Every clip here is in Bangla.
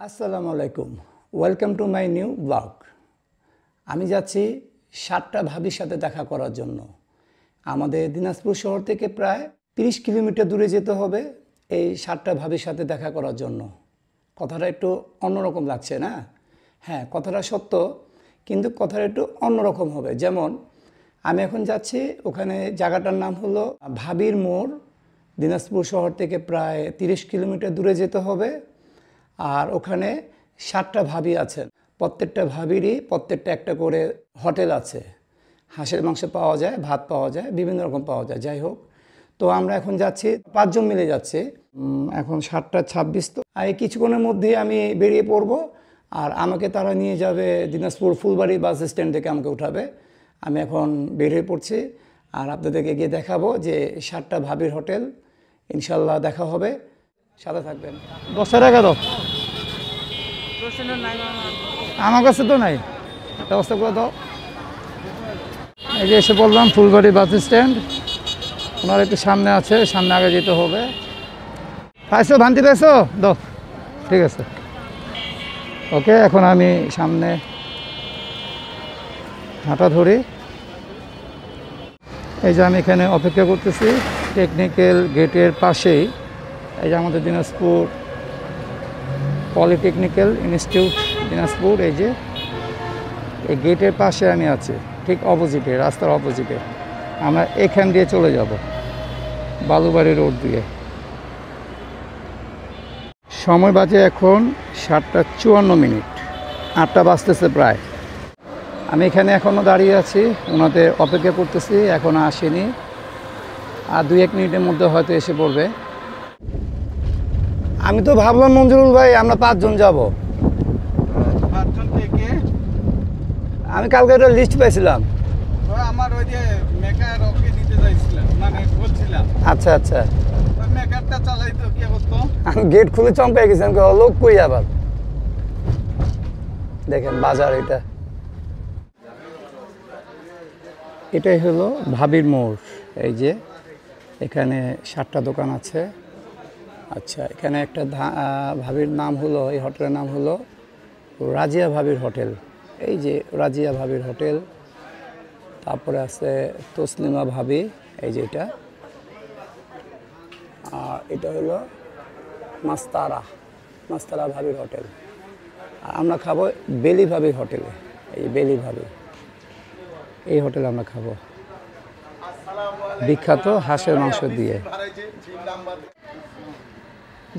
আসসালামু আলাইকুম, welcome to my new blog. আমি যাচ্ছি 7টা ভাবির সাথে দেখা করার জন্য। আমাদের দিনাজপুর শহর থেকে প্রায় 30 কিলোমিটার দূরে যেতে হবে এই 7টা ভাবির সাথে দেখা করার জন্য। কথাটা একটু অন্যরকম লাগছে না? হ্যাঁ, কথাটা সত্য, কিন্তু কথাটা একটু অন্যরকম হবে। যেমন আমি এখন যাচ্ছি, ওখানে জায়গাটার নাম হলো ভাবির মোড়। দিনাজপুর শহর থেকে প্রায় 30 কিলোমিটার দূরে যেতে হবে। আর ওখানে 7টা ভাবি আছেন। প্রত্যেকটা ভাবিরই একটা করে হোটেল আছে। হাঁসের মাংস পাওয়া যায়, ভাত পাওয়া যায়, বিভিন্ন রকম পাওয়া যায়। যাই হোক, তো আমরা এখন যাচ্ছি, 5 জন মিলে যাচ্ছি। এখন 7:26, তো এই কিছুক্ষণের মধ্যেই আমি বেরিয়ে পড়ব। আর আমাকে তারা নিয়ে যাবে দিনাজপুর ফুলবাড়ি বাস স্ট্যান্ড থেকে, আমাকে উঠাবে। আমি এখন বেরিয়ে পড়ছি, আর আপনাদেরকে গিয়ে দেখাবো যে 7টা ভাবির হোটেল। ইনশাল্লাহ দেখা হবে, সাথে থাকবেন। 10 টাকা দাও। আমার কাছে তো নাই, ব্যবস্থা করে দাও। এই যে এসে বললাম ফুলবাড়ি বাস স্ট্যান্ড। ওনার একটু সামনে আছে, সামনে আগে যেতে হবে। পাইছো, ভান্তি পাইছো? দাও, ঠিক আছে, ওকে। এখন আমি সামনে হাঁটা ধরি। এই যে আমি এখানে অপেক্ষা করতেছি টেকনিক্যাল গেটের পাশেই। এই যে আমাদের দিনাজপুর পলিটেকনিক্যাল ইনস্টিটিউট দিনাজপুর, এই যে এই গেটের পাশে আমি আছি, ঠিক অপোজিটে, রাস্তার অপোজিটে। আমরা এখান দিয়ে চলে যাব বালুবাড়ি রোড দিয়ে। সময় বাজে এখন 7:54, 8টা বাজতেছে প্রায়। আমি এখানে এখনও দাঁড়িয়ে আছি, ওনাদের অপেক্ষা করতেছি, এখনও আসেনি। আর 2-1 মিনিটের মধ্যে হয়তো এসে পড়বে। আমি তো ভাবলাম মঞ্জুরুল ভাই আমরা 5 জন যাব। 5 জন থেকে আমি কালকে একটা লিস্ট পেয়েছিলাম। আমার ওই যে মেকার ওকে দিতে যাইছিলাম, মানে বলছিলাম। আচ্ছা আচ্ছা, ওই মেকারটা চালাইতো কি অবস্থা? আমি গেট খুলে চমকে গেছিলাম, লোক কই আবার। দেখেন বাজার, এটাই হলো ভাবির মোড়। এই যে এখানে 7টা দোকান আছে। আচ্ছা, এখানে একটা ভাবির নাম হলো, এই হোটেলের নাম হলো রাজিয়া ভাবির হোটেল। এই যে রাজিয়া ভাবির হোটেল। তারপরে আছে তসলিমা ভাবি, এই যে এটা। আর এটা হলো মাস্তারা ভাবির হোটেল। আর আমরা খাবো বেলি ভাবির হোটেলে। এই বেলি ভাবি, এই হোটেলে আমরা খাবো বিখ্যাত হাঁসের মাংস দিয়ে।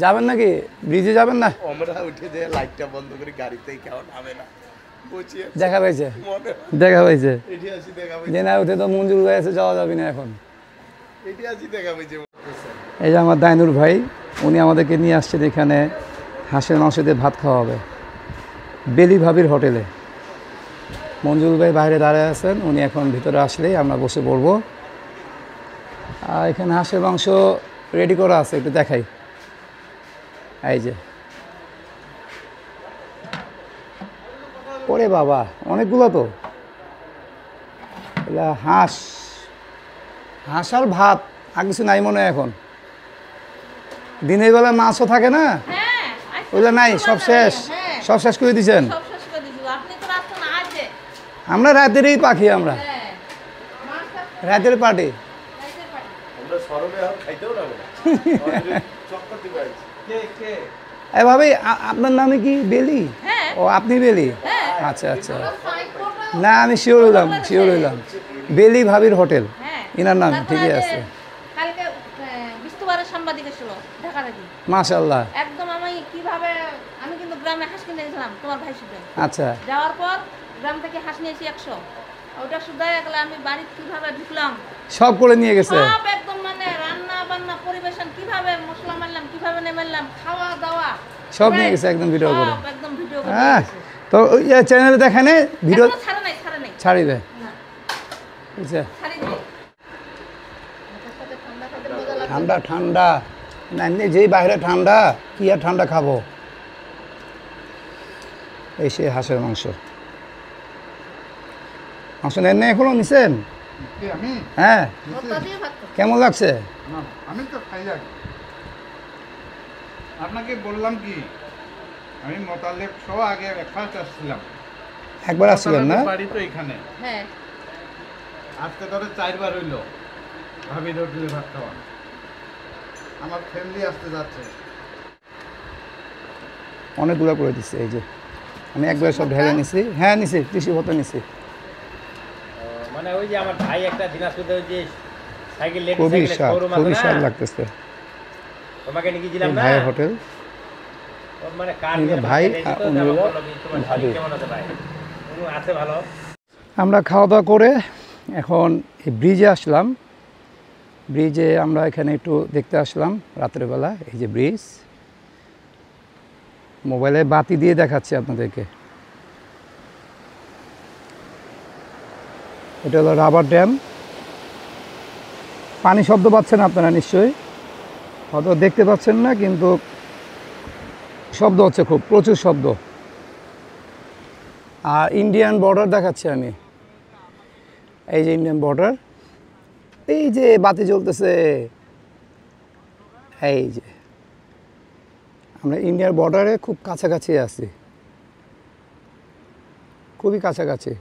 যাবেন নাকি? ব্রিজে যাবেন না? আমরা উঠে যে লাইটটা বন্ধ করে গাড়িতেই কেমন হবে না। দেখা পাইছে যে না, উঠে তো মঞ্জুর হয়ে আছে, যাওয়া যাবে না এখন। এই যে আমার দাইনুর ভাই, উনি আমাদেরকে নিয়ে আসছেন এখানে হাঁসের মাংস দিয়ে ভাত খাওয়া হবে বেলি ভাবির হোটেলে। মঞ্জুর ভাই বাইরে দাঁড়িয়ে আছেন, উনি এখন ভিতরে আসলেই আমরা বসে পড়বো। আর এখানে হাঁসের মাংস রেডি করা আছে, একটু দেখাই। এই যে, ওরে বাবা, অনেকগুলো তো। হাঁস আর ভাত, আর কিছু নাই মনে হয় এখন। দিনের বেলা মাছও থাকে না, ওইগুলো নাই, সব শেষ করে দিয়েছেন। আমরা রাতেরই পাখি, আমরা রাতের পার্টি। ভাবি, আপনার নামে কি বেলি? ও, আপনি বেলি? আচ্ছা আচ্ছা, না আমি শিওর হইলাম বেলি ভাবির হোটেল, ইনার নাম ঠিকই আছে। মাশাআল্লাহ। একদম আমি কিভাবে, আমি কিন্তু গ্রামে হাঁস কিনে গেছিলাম তোমার ভাই সাথে। আচ্ছা, যাওয়ার পর গ্রাম থেকে হাঁস নিয়েছি 100। ওটা শুধু গেলে আমি বাড়িতে কিভাবে ঢুকলাম, সব করে নিয়ে গেছে। সব একদম, মানে রান্না বান্না, পরিবেশন, কিভাবে মশলা মারলাম, কিভাবে নেমারলাম, খাওয়া দাওয়া সব নিয়ে গেছে, একদম ভিডিও করে। একদম ভিডিও করে। হ্যাঁ, তো চ্যানেলে দেখেন ভিডিও ছাড়িবে। বুঝছে? ঠান্ডা না, এমনি যেই বাইরে ঠান্ডা, কি আর ঠান্ডা খাবো। এই সে হাঁসের মাংস নেন না, এখনো নিছেন? হ্যাঁ, কেমন লাগছে? আমি তো খাই যাই। আপনাকে বললাম কি, আমি মোতালেব সহ আগে ফার্স্ট আসছিলাম। একবার আসছিলেন না? বাড়ি তো এখানে। হ্যাঁ আজকে ধরে 4 বার হইল ভাবির হোটেলে ভাত খাওয়া। আমার ফ্যামিলি আসতে যাচ্ছে। অনেকগুলো করে দিচ্ছে এই যে আমি একবার সব ঢেলে নিছি। হ্যাঁ নিছি, টিস্যু ভর্তা নিছি। মানে ওই যে আমার ভাই একটা দিনাজপুরে ওই যে সাইকেল লেডি খুবই সাইকেলের স্বাদ, শোরুম খুবই আছে স্বাদ না, লাগতেছে। তোমাকে নিয়ে গিয়েছিলাম এই না ভাইয়ের হোটেল। ওর মানে কার এই যে নিয়ে ভাই ভাই আর উনি হলো তোমার ভাবি। শরীর কেমন আছে ভাই? ও আছে ভালো। আমরা খাওয়া দাওয়া করে এখন এই ব্রিজে আসলাম। ব্রিজে আমরা এখানে একটু দেখতে আসলাম রাত্রেবেলা। এই যে ব্রিজ, মোবাইলে বাতি দিয়ে দেখাচ্ছি আপনাদেরকে। এটা হলো রাবার ড্যাম। পানি শব্দ পাচ্ছেন আপনারা নিশ্চয়ই, হয়তো দেখতে পাচ্ছেন না, কিন্তু শব্দ হচ্ছে, খুব প্রচুর শব্দ। আর ইন্ডিয়ান বর্ডার দেখাচ্ছি আমি। এই যে ইন্ডিয়ান বর্ডার, এই যে বাতি জ্বলতেছে, এই যে আমরা ইন্ডিয়ার বর্ডারে খুব কাছাকাছি আছি, খুবই কাছাকাছি।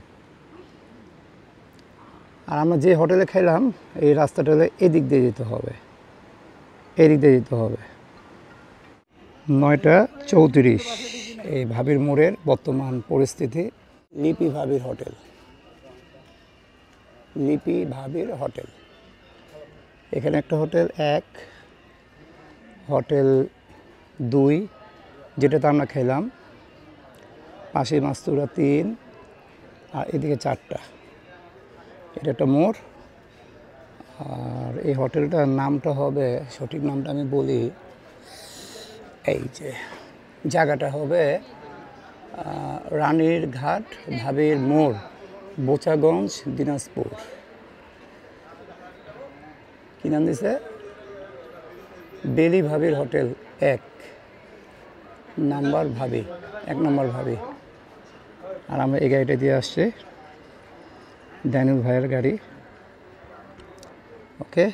আর আমরা যে হোটেলে খাইলাম এই রাস্তাটা হলে এদিক দিয়ে যেতে হবে, এদিক দিয়ে যেতে হবে। 9:34 এই ভাবির মোড়ের বর্তমান পরিস্থিতি। লিপি ভাবির হোটেল, লিপি ভাবির হোটেল। এখানে একটা হোটেল 1, হোটেল 2 যেটাতে আমরা খেলাম, পাশে মাস্তুরা 3, আর এদিকে 4টা। এটা একটা মোড়। আর এই হোটেলটার নামটা হবে, সঠিক নামটা আমি বলি, এই যে জায়গাটা হবে রানীর ঘাট ভাবির মোড়, বোচাগঞ্জ, দিনাজপুর। কি নাম দিছে? বেলি ভাবির হোটেল 1 নাম্বার ভাবি, 1 নম্বর ভাবি। আর আমরা এই গাড়িটা দিয়ে আসছি, ড্যানিয়েল ভাইয়ের গাড়ি। ওকে,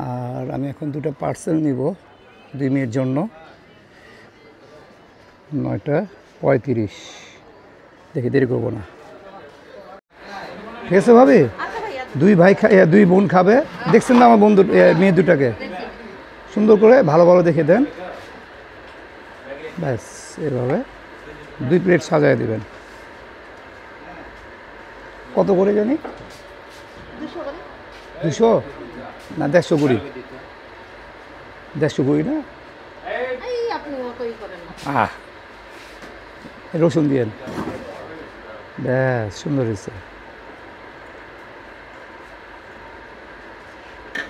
আর আমি এখন 2টা পার্সেল নিব 2 মিনিট জন্য। 9:35, দেখি দেরি করবো না। ঠিক আছে ভাবি, আচ্ছা ভাইয়া 2 ভাই 2 বোন খাবে। দেখছেন না আমার বন্ধু মেয়ে দুটাকে? সুন্দর করে ভালো ভালো দেখে দেন, ব্যাস। এভাবে 2 প্লেট সাজায় দিবেন। কত করে জানি? 200 করে 200 না 150 কুড়ি? 150 কুড়ি না? এই আপনি অতই করেন না। রসুন দিয়েন, ব্যাস সুন্দর হয়েছে।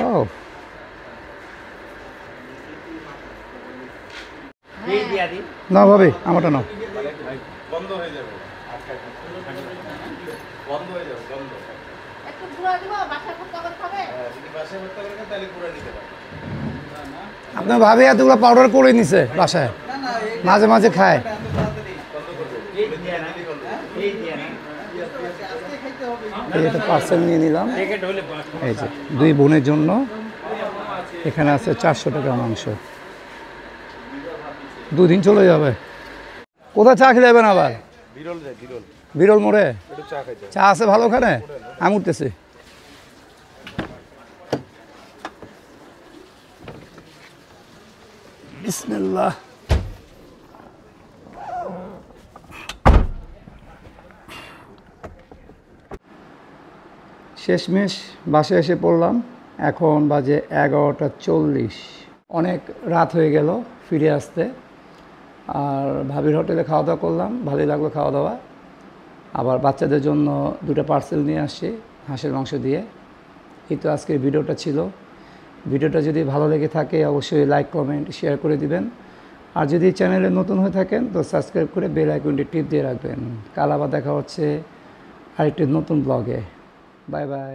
ও এই দিয়া দি না ভাবি, আমারটা নাও। বন্ধ হয়ে যাবে। বন্ধ হয়ে যাবে, বন্ধ। একটু ঘুরা দিব, বাসা করতে খাবে। যদি বাসায় ভর্তা করে তাহলে পুরো নিতে পারবে। আপনার ভাবি এতগুলো পাউডার করে নিছে বাসায়, মাঝে মাঝে খায়। এই দিয়া না, এই দিয়া না এই একটা পার্সেল নিয়ে নিলাম। টিকেট হলে এই যে 2 বোনের জন্য এখানে আছে 400 টাকা মাংস। 2 দিন চলে যাবে। কোথায় চা খেলেবেন আবার? বিরল যায়, বিরল। বিরল মোড়ে একটু চা খাইতে। চা আছে ভালো ওখানে? আমি উঠতেছি। বিসমিল্লাহ। শেষমেশ বাসায় এসে পড়লাম। এখন বাজে 11:40। অনেক রাত হয়ে গেল ফিরে আসতে। আর ভাবির হোটেলে খাওয়া দাওয়া করলাম, ভালোই লাগলো খাওয়া দাওয়া। আবার বাচ্চাদের জন্য 2টা পার্সেল নিয়ে আসছি হাঁসের মাংস দিয়ে। এই তো আজকের ভিডিওটা ছিল। ভিডিওটা যদি ভালো লেগে থাকে অবশ্যই লাইক, কমেন্ট, শেয়ার করে দিবেন। আর যদি চ্যানেলে নতুন হয়ে থাকেন তো সাবস্ক্রাইব করে বেল আইকনটি টিপ দিয়ে রাখবেন। কাল আবার দেখা হচ্ছে আরেকটি নতুন ব্লগে। Bye bye.